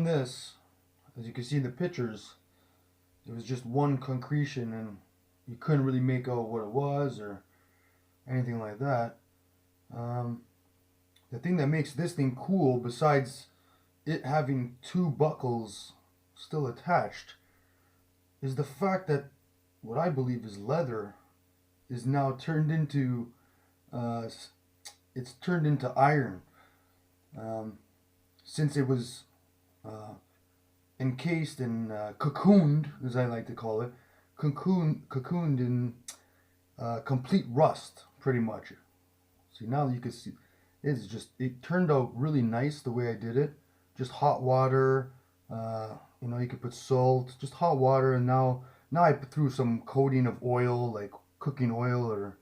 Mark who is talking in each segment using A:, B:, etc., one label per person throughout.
A: on this, as you can see in the pictures, it was just one concretion and you couldn't really make out what it was or anything like that. The thing that makes this thing cool, besides it having two buckles still attached, is the fact that what I believe is leather is now turned into it's turned into iron, since it was encased in cocooned, as I like to call it, cocooned in complete rust, pretty much. See, now you can see it turned out really nice the way I did it. Just hot water, you could put salt, just hot water, and now I threw some coating of oil, like cooking oil or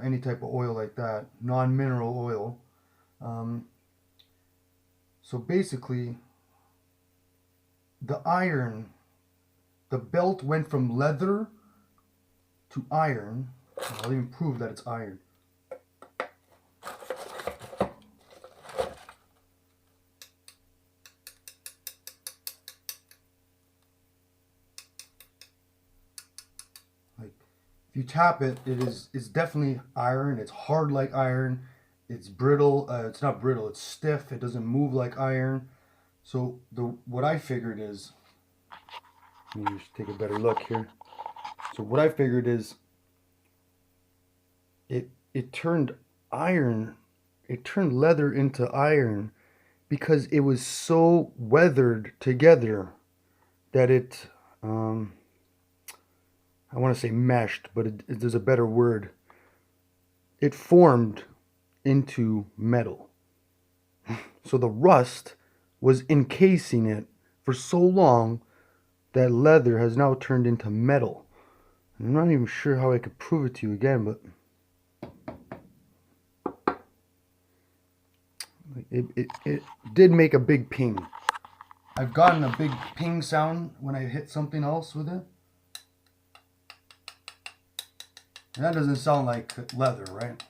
A: any type of oil like that, non-mineral oil. So basically, the belt went from leather to iron. I'll even prove that it's iron. Like, if you tap it, it's definitely iron. It's hard like iron. It's brittle. It's not brittle. It's stiff. It doesn't move like iron. So what I figured is, let me just take a better look here. So what I figured is, it turned iron, it turned leather into iron because it was so weathered together that it, I want to say meshed, but there's a better word. It formed into metal. So the rust was encasing it for so long that leather has now turned into metal. I'm not even sure how I could prove it to you again, but it did make a big ping. I've gotten a big ping sound when I hit something else with it. And that doesn't sound like leather, right?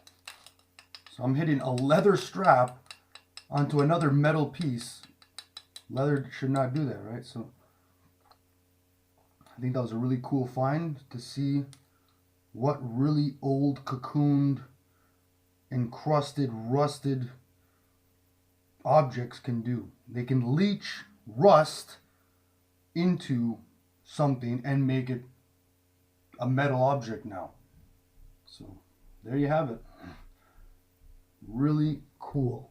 A: So I'm hitting a leather strap onto another metal piece. Leather should not do that, right? So I think that was a really cool find to see what really old cocooned, encrusted, rusted objects can do. They can leach rust into something and make it a metal object now. So there you have it. Really cool.